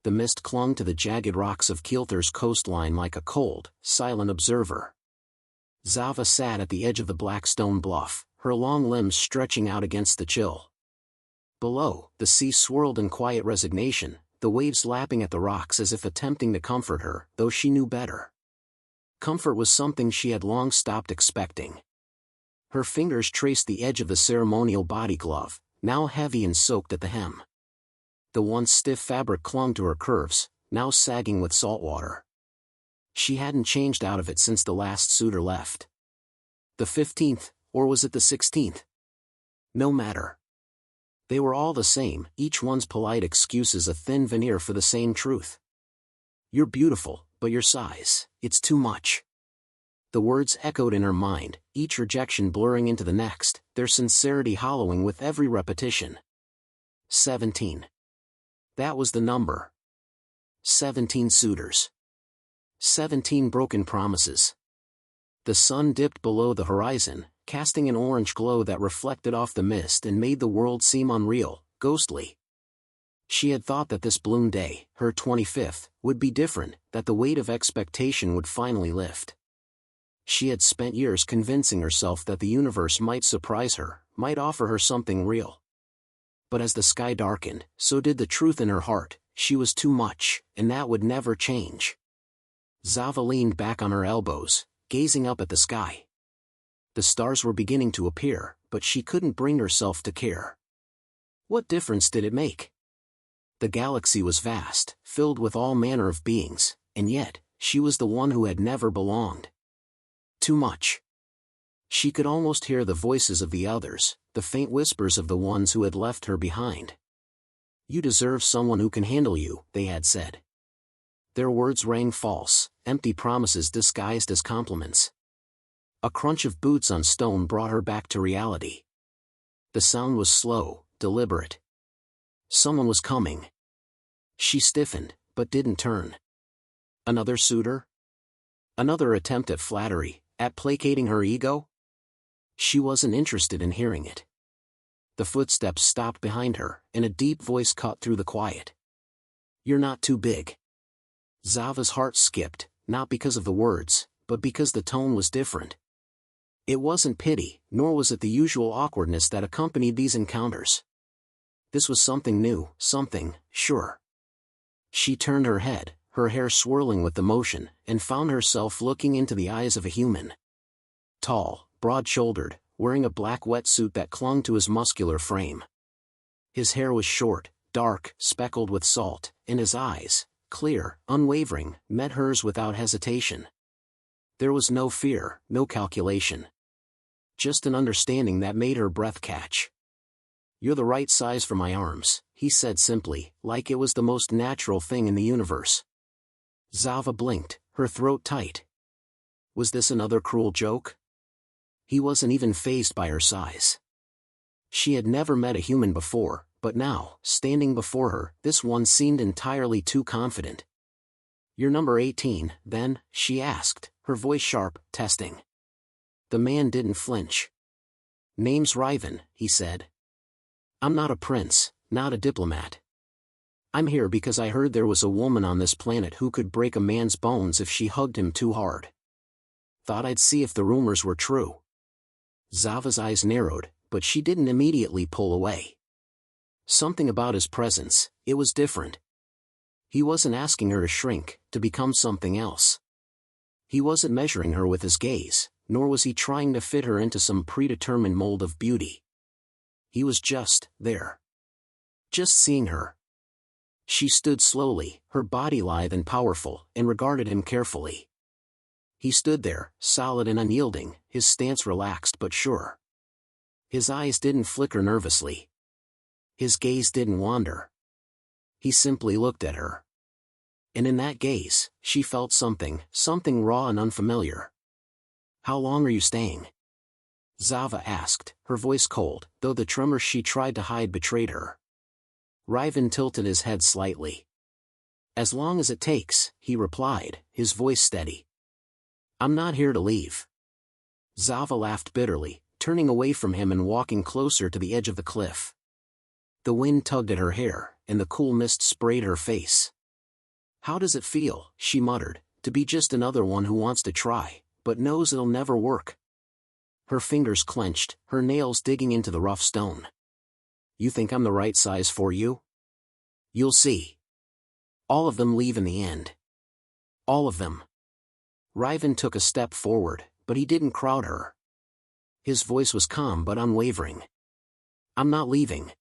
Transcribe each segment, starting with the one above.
the mist clung to the jagged rocks of Keelther's coastline like a cold, silent observer. Zava sat at the edge of the black stone bluff, her long limbs stretching out against the chill. Below, the sea swirled in quiet resignation, the waves lapping at the rocks as if attempting to comfort her, though she knew better. Comfort was something she had long stopped expecting. Her fingers traced the edge of the ceremonial body glove, now heavy and soaked at the hem. The once stiff fabric clung to her curves, now sagging with salt water. She hadn't changed out of it since the last suitor left. The 15th, or was it the 16th? No matter. They were all the same, each one's polite excuses a thin veneer for the same truth. You're beautiful, but your size, it's too much. The words echoed in her mind, each rejection blurring into the next, their sincerity hollowing with every repetition. 17. That was the number. 17 suitors. 17 broken promises. The sun dipped below the horizon, casting an orange glow that reflected off the mist and made the world seem unreal, ghostly. She had thought that this bloom day, her 25th, would be different, that the weight of expectation would finally lift. She had spent years convincing herself that the universe might surprise her, might offer her something real. But as the sky darkened, so did the truth in her heart, she was too much, and that would never change. Zava leaned back on her elbows, gazing up at the sky. The stars were beginning to appear, but she couldn't bring herself to care. What difference did it make? The galaxy was vast, filled with all manner of beings, and yet, she was the one who had never belonged. Too much. She could almost hear the voices of the others, the faint whispers of the ones who had left her behind. You deserve someone who can handle you, they had said. Their words rang false, empty promises disguised as compliments. A crunch of boots on stone brought her back to reality. The sound was slow, deliberate. Someone was coming. She stiffened, but didn't turn. Another suitor? Another attempt at flattery, at placating her ego? She wasn't interested in hearing it. The footsteps stopped behind her, and a deep voice cut through the quiet. You're not too big. Zava's heart skipped, not because of the words, but because the tone was different. It wasn't pity, nor was it the usual awkwardness that accompanied these encounters. This was something new, something, sure. She turned her head, her hair swirling with emotion, and found herself looking into the eyes of a human. Tall, broad-shouldered, wearing a black wetsuit that clung to his muscular frame. His hair was short, dark, speckled with salt, and his eyes, clear, unwavering, met hers without hesitation. There was no fear, no calculation. Just an understanding that made her breath catch. You're the right size for my arms, he said simply, like it was the most natural thing in the universe. Zava blinked, her throat tight. Was this another cruel joke? He wasn't even fazed by her size. She had never met a human before, but now, standing before her, this one seemed entirely too confident. You're number 18, then, she asked, her voice sharp, testing. The man didn't flinch. Name's Ryven, he said. I'm not a prince, not a diplomat. I'm here because I heard there was a woman on this planet who could break a man's bones if she hugged him too hard. Thought I'd see if the rumors were true. Zava's eyes narrowed, but she didn't immediately pull away. Something about his presence, it was different. He wasn't asking her to shrink, to become something else. He wasn't measuring her with his gaze, nor was he trying to fit her into some predetermined mold of beauty. He was just there. Just seeing her. She stood slowly, her body lithe and powerful, and regarded him carefully. He stood there, solid and unyielding, his stance relaxed but sure. His eyes didn't flicker nervously. His gaze didn't wander. He simply looked at her. And in that gaze, she felt something raw and unfamiliar. How long are you staying? Zava asked, her voice cold, though the tremor she tried to hide betrayed her. Ryven tilted his head slightly. As long as it takes, he replied, his voice steady. I'm not here to leave. Zava laughed bitterly, turning away from him and walking closer to the edge of the cliff. The wind tugged at her hair, and the cool mist sprayed her face. How does it feel, she muttered, to be just another one who wants to try, but knows it'll never work? Her fingers clenched, her nails digging into the rough stone. You think I'm the right size for you? You'll see. All of them leave in the end. All of them. Ryven took a step forward, but he didn't crowd her. His voice was calm but unwavering. I'm not leaving.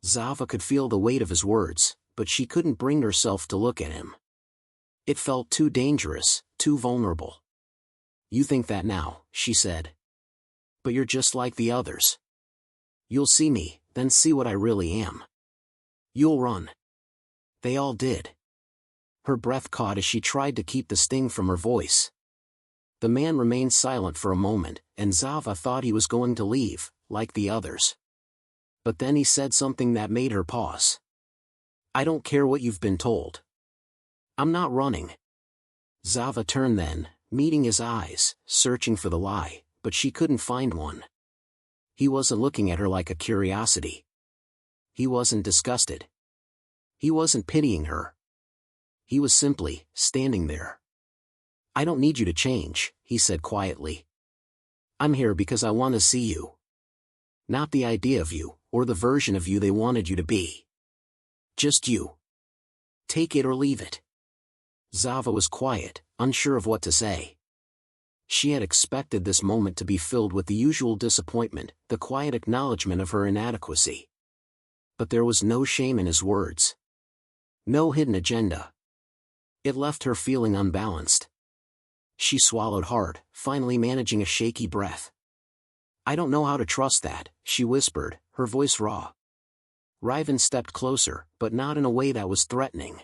Zava could feel the weight of his words, but she couldn't bring herself to look at him. It felt too dangerous, too vulnerable. You think that now, she said. But you're just like the others. You'll see me, then see what I really am. You'll run. They all did. Her breath caught as she tried to keep the sting from her voice. The man remained silent for a moment, and Zava thought he was going to leave, like the others. But then he said something that made her pause. I don't care what you've been told. I'm not running. Zava turned then, meeting his eyes, searching for the lie, but she couldn't find one. He wasn't looking at her like a curiosity. He wasn't disgusted. He wasn't pitying her. He was simply standing there. I don't need you to change, he said quietly. I'm here because I want to see you. Not the idea of you, or the version of you they wanted you to be. Just you. Take it or leave it. Zava was quiet, unsure of what to say. She had expected this moment to be filled with the usual disappointment, the quiet acknowledgement of her inadequacy. But there was no shame in his words. No hidden agenda. It left her feeling unbalanced. She swallowed hard, finally managing a shaky breath. I don't know how to trust that, she whispered, her voice raw. Ryven stepped closer, but not in a way that was threatening.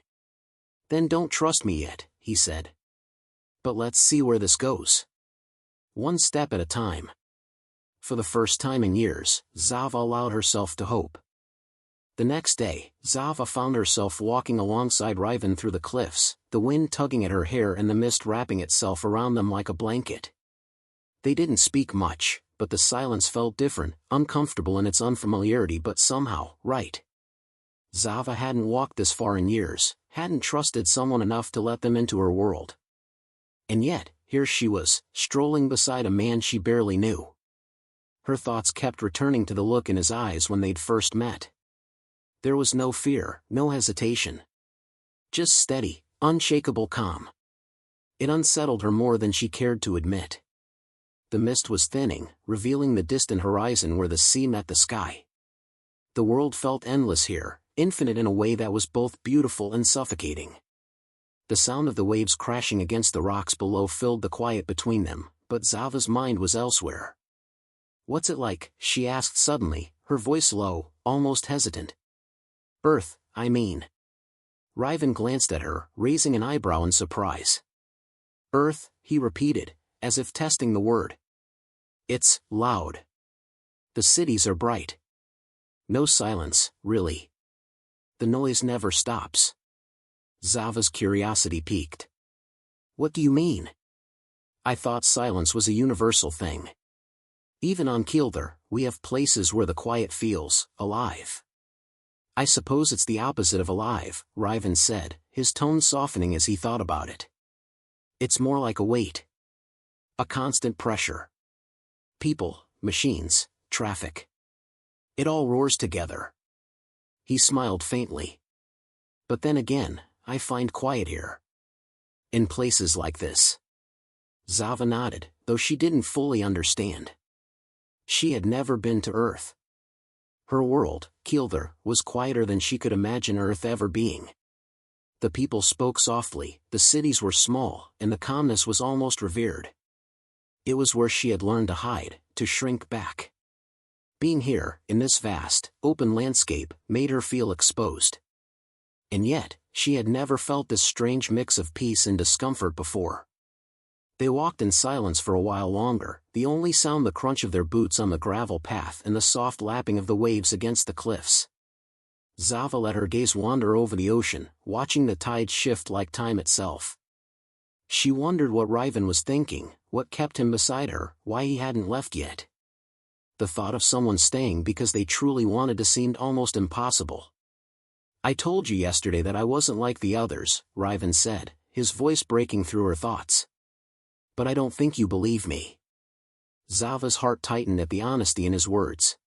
Then don't trust me yet, he said. But let's see where this goes. One step at a time. For the first time in years, Zava allowed herself to hope. The next day, Zava found herself walking alongside Ryven through the cliffs, the wind tugging at her hair and the mist wrapping itself around them like a blanket. They didn't speak much, but the silence felt different, uncomfortable in its unfamiliarity but somehow, right. Zava hadn't walked this far in years, hadn't trusted someone enough to let them into her world. And yet, here she was, strolling beside a man she barely knew. Her thoughts kept returning to the look in his eyes when they'd first met. There was no fear, no hesitation. Just steady, unshakable calm. It unsettled her more than she cared to admit. The mist was thinning, revealing the distant horizon where the sea met the sky. The world felt endless here, infinite in a way that was both beautiful and suffocating. The sound of the waves crashing against the rocks below filled the quiet between them, but Zava's mind was elsewhere. What's it like? She asked suddenly, her voice low, almost hesitant. Earth, I mean. Ryven glanced at her, raising an eyebrow in surprise. Earth, he repeated, as if testing the word. It's loud. The cities are bright. No silence, really. The noise never stops. Zava's curiosity piqued. What do you mean? I thought silence was a universal thing. Even on Keelther, we have places where the quiet feels alive. I suppose it's the opposite of alive, Ryven said, his tone softening as he thought about it. It's more like a weight. A constant pressure. People, machines, traffic. It all roars together. He smiled faintly. But then again, I find quiet here. In places like this. Zava nodded, though she didn't fully understand. She had never been to Earth. Her world, Keelther, was quieter than she could imagine Earth ever being. The people spoke softly, the cities were small, and the calmness was almost revered. It was where she had learned to hide, to shrink back. Being here, in this vast, open landscape, made her feel exposed. And yet, she had never felt this strange mix of peace and discomfort before. They walked in silence for a while longer, the only sound the crunch of their boots on the gravel path and the soft lapping of the waves against the cliffs. Zava let her gaze wander over the ocean, watching the tides shift like time itself. She wondered what Ryven was thinking, what kept him beside her, why he hadn't left yet. The thought of someone staying because they truly wanted to seemed almost impossible. I told you yesterday that I wasn't like the others, Ryven said, his voice breaking through her thoughts. But I don't think you believe me. Zava's heart tightened at the honesty in his words.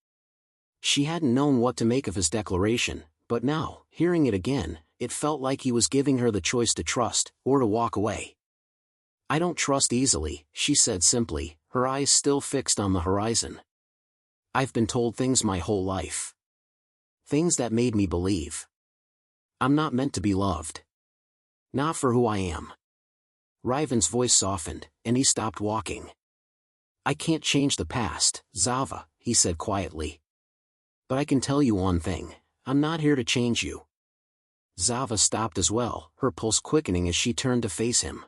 She hadn't known what to make of his declaration, but now, hearing it again, it felt like he was giving her the choice to trust, or to walk away. I don't trust easily, she said simply, her eyes still fixed on the horizon. I've been told things my whole life. Things that made me believe. I'm not meant to be loved. Not for who I am. Ryven's voice softened, and he stopped walking. I can't change the past, Zava, he said quietly. But I can tell you one thing, I'm not here to change you. Zava stopped as well, her pulse quickening as she turned to face him.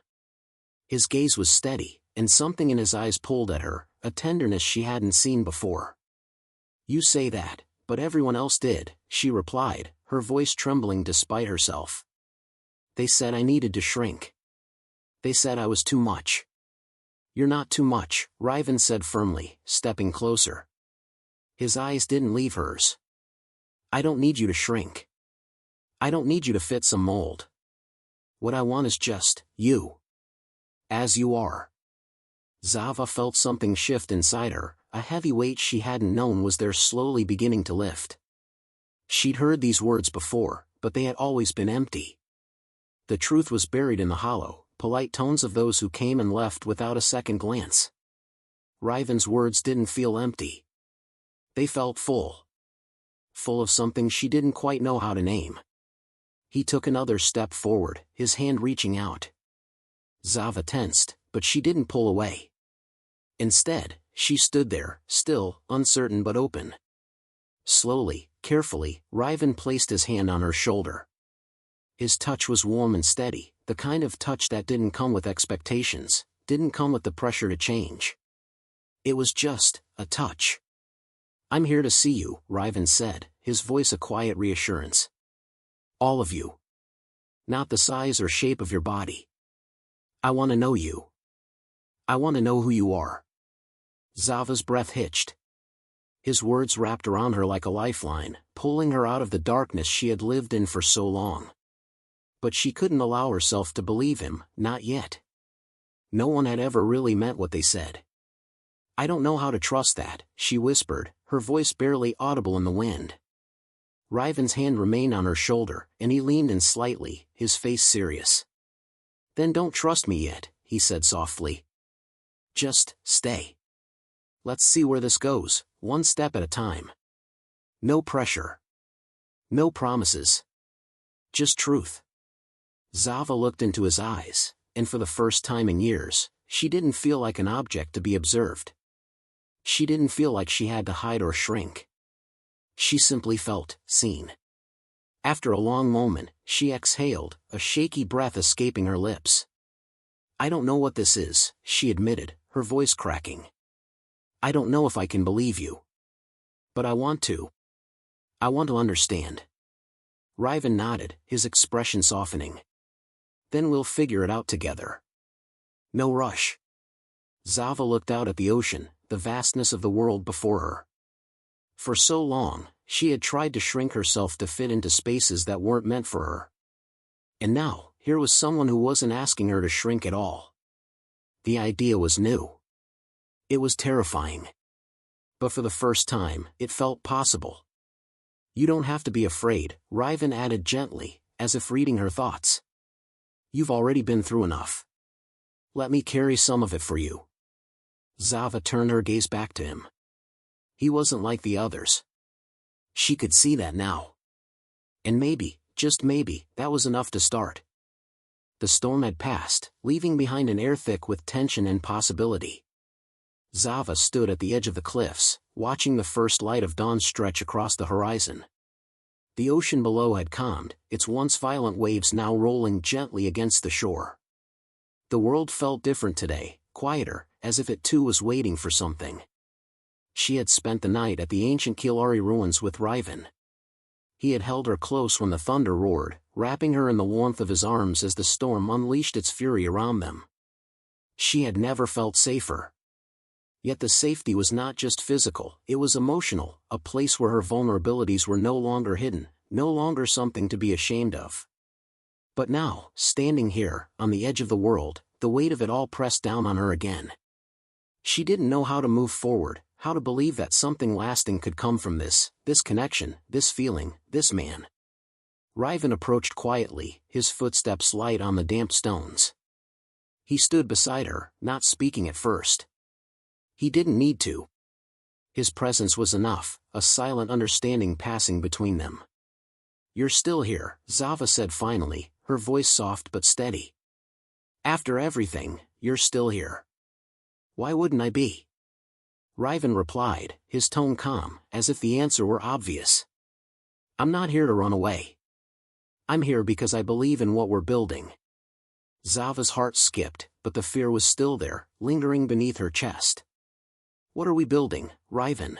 His gaze was steady, and something in his eyes pulled at her, a tenderness she hadn't seen before. You say that, but everyone else did, she replied, her voice trembling despite herself. They said I needed to shrink. They said I was too much. You're not too much, Ryven said firmly, stepping closer. His eyes didn't leave hers. I don't need you to shrink. I don't need you to fit some mold. What I want is just, you. As you are. Zava felt something shift inside her, a heavy weight she hadn't known was there slowly beginning to lift. She'd heard these words before, but they had always been empty. The truth was buried in the hollow, polite tones of those who came and left without a second glance. Ryven's words didn't feel empty. They felt full. Full of something she didn't quite know how to name. He took another step forward, his hand reaching out. Zava tensed, but she didn't pull away. Instead, she stood there, still, uncertain but open. Slowly, carefully, Ryven placed his hand on her shoulder. His touch was warm and steady, the kind of touch that didn't come with expectations, didn't come with the pressure to change. It was just a touch. I'm here to see you, Ryven said, his voice a quiet reassurance. All of you. Not the size or shape of your body. I want to know you. I want to know who you are. Zava's breath hitched. His words wrapped around her like a lifeline, pulling her out of the darkness she had lived in for so long. But she couldn't allow herself to believe him, not yet. No one had ever really meant what they said. I don't know how to trust that, she whispered, her voice barely audible in the wind. Ryven's hand remained on her shoulder, and he leaned in slightly, his face serious. Then don't trust me yet, he said softly. Just stay. Let's see where this goes, one step at a time. No pressure. No promises. Just truth. Zava looked into his eyes, and for the first time in years, she didn't feel like an object to be observed. She didn't feel like she had to hide or shrink. She simply felt seen. After a long moment, she exhaled, a shaky breath escaping her lips. I don't know what this is, she admitted, her voice cracking. I don't know if I can believe you. But I want to. I want to understand. Ryven nodded, his expression softening. Then we'll figure it out together. No rush. Zava looked out at the ocean, the vastness of the world before her. For so long, she had tried to shrink herself to fit into spaces that weren't meant for her. And now, here was someone who wasn't asking her to shrink at all. The idea was new. It was terrifying. But for the first time, it felt possible. You don't have to be afraid, Ryven added gently, as if reading her thoughts. You've already been through enough. Let me carry some of it for you. Zava turned her gaze back to him. He wasn't like the others. She could see that now. And maybe, just maybe, that was enough to start. The storm had passed, leaving behind an air thick with tension and possibility. Zava stood at the edge of the cliffs, watching the first light of dawn stretch across the horizon. The ocean below had calmed, its once violent waves now rolling gently against the shore. The world felt different today, quieter, as if it too was waiting for something. She had spent the night at the ancient Keelther ruins with Ryven. He had held her close when the thunder roared, wrapping her in the warmth of his arms as the storm unleashed its fury around them. She had never felt safer. Yet the safety was not just physical, it was emotional, a place where her vulnerabilities were no longer hidden, no longer something to be ashamed of. But now, standing here, on the edge of the world, the weight of it all pressed down on her again. She didn't know how to move forward, how to believe that something lasting could come from this connection, this feeling, this man. Ryven approached quietly, his footsteps light on the damp stones. He stood beside her, not speaking at first. He didn't need to. His presence was enough, a silent understanding passing between them. "You're still here," Zava said finally, her voice soft but steady. "After everything, you're still here." "Why wouldn't I be?" Ryven replied, his tone calm, as if the answer were obvious. "I'm not here to run away. I'm here because I believe in what we're building." Zava's heart skipped, but the fear was still there, lingering beneath her chest. "What are we building, Ryven?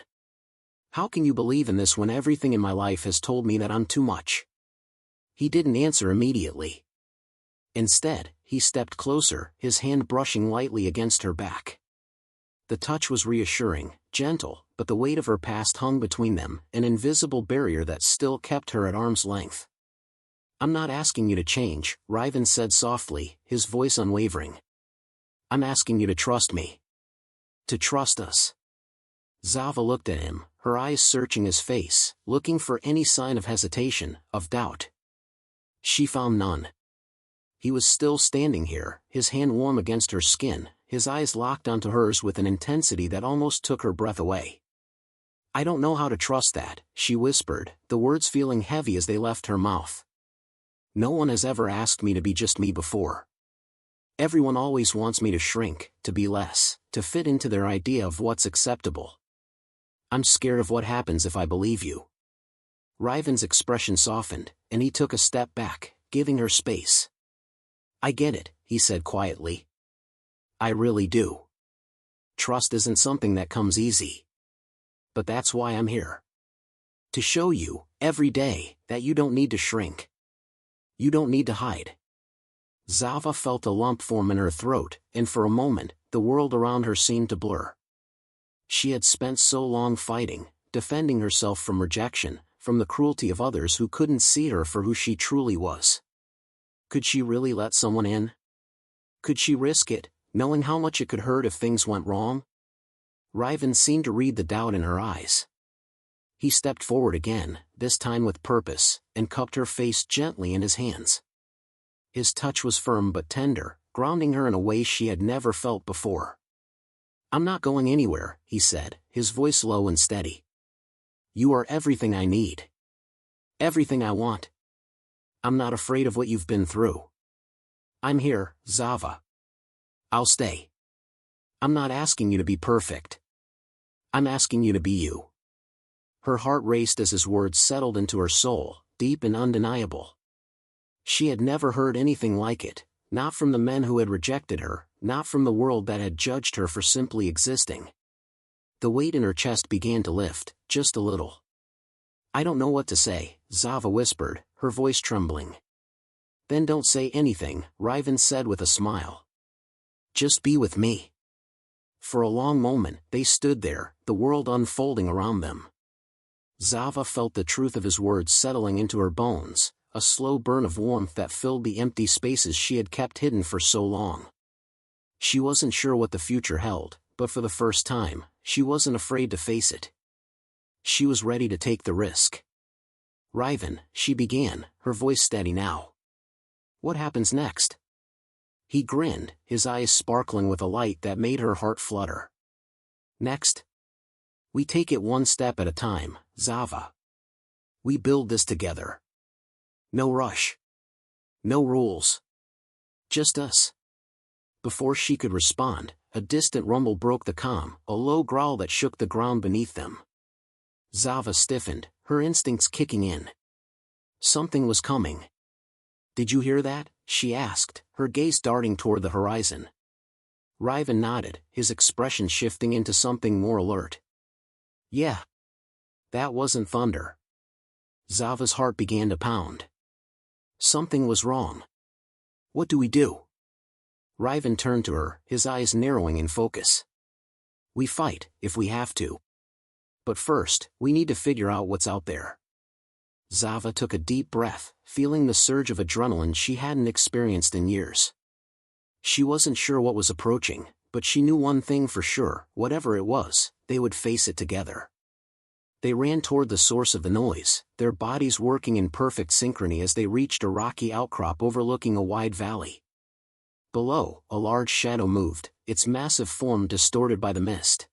How can you believe in this when everything in my life has told me that I'm too much?" He didn't answer immediately. Instead, he stepped closer, his hand brushing lightly against her back. The touch was reassuring, gentle, but the weight of her past hung between them, an invisible barrier that still kept her at arm's length. "I'm not asking you to change," Ryven said softly, his voice unwavering. "I'm asking you to trust me. To trust us." Zava looked at him, her eyes searching his face, looking for any sign of hesitation, of doubt. She found none. He was still standing here, his hand warm against her skin, his eyes locked onto hers with an intensity that almost took her breath away. "I don't know how to trust that," she whispered, the words feeling heavy as they left her mouth. "No one has ever asked me to be just me before. Everyone always wants me to shrink, to be less, to fit into their idea of what's acceptable. I'm scared of what happens if I believe you." Ryven's expression softened, and he took a step back, giving her space. "I get it," he said quietly. "I really do. Trust isn't something that comes easy. But that's why I'm here. To show you, every day, that you don't need to shrink. You don't need to hide." Zava felt a lump form in her throat, and for a moment, the world around her seemed to blur. She had spent so long fighting, defending herself from rejection, from the cruelty of others who couldn't see her for who she truly was. Could she really let someone in? Could she risk it, knowing how much it could hurt if things went wrong? Ryven seemed to read the doubt in her eyes. He stepped forward again, this time with purpose, and cupped her face gently in his hands. His touch was firm but tender, grounding her in a way she had never felt before. "I'm not going anywhere," he said, his voice low and steady. "You are everything I need. Everything I want. I'm not afraid of what you've been through. I'm here, Zava. I'll stay. I'm not asking you to be perfect. I'm asking you to be you." Her heart raced as his words settled into her soul, deep and undeniable. She had never heard anything like it, not from the men who had rejected her, not from the world that had judged her for simply existing. The weight in her chest began to lift, just a little. "I don't know what to say," Zava whispered, her voice trembling. "Then don't say anything," Ryven said with a smile. "Just be with me." For a long moment, they stood there, the world unfolding around them. Zava felt the truth of his words settling into her bones, a slow burn of warmth that filled the empty spaces she had kept hidden for so long. She wasn't sure what the future held, but for the first time, she wasn't afraid to face it. She was ready to take the risk. "Ryven," she began, her voice steady now. "What happens next?" He grinned, his eyes sparkling with a light that made her heart flutter. "Next? We take it one step at a time, Zava. We build this together. No rush. No rules. Just us." Before she could respond, a distant rumble broke the calm, a low growl that shook the ground beneath them. Zava stiffened, her instincts kicking in. Something was coming. "Did you hear that?" she asked, her gaze darting toward the horizon. Ryven nodded, his expression shifting into something more alert. "Yeah. That wasn't thunder." Zava's heart began to pound. Something was wrong. "What do we do?" Ryven turned to her, his eyes narrowing in focus. "We fight, if we have to. But first, we need to figure out what's out there." Zava took a deep breath, feeling the surge of adrenaline she hadn't experienced in years. She wasn't sure what was approaching, but she knew one thing for sure: whatever it was, they would face it together. They ran toward the source of the noise, their bodies working in perfect synchrony as they reached a rocky outcrop overlooking a wide valley. Below, a large shadow moved, its massive form distorted by the mist.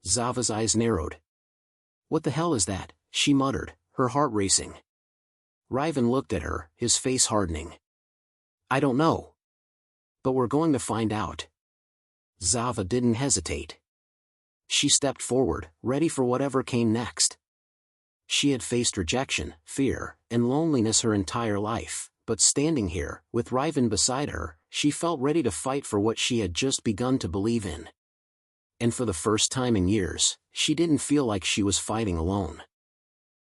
Zava's eyes narrowed. "What the hell is that?" she muttered, her heart racing. Ryven looked at her, his face hardening. "I don't know. But we're going to find out." Zava didn't hesitate. She stepped forward, ready for whatever came next. She had faced rejection, fear, and loneliness her entire life, but standing here, with Ryven beside her, she felt ready to fight for what she had just begun to believe in. And for the first time in years, she didn't feel like she was fighting alone.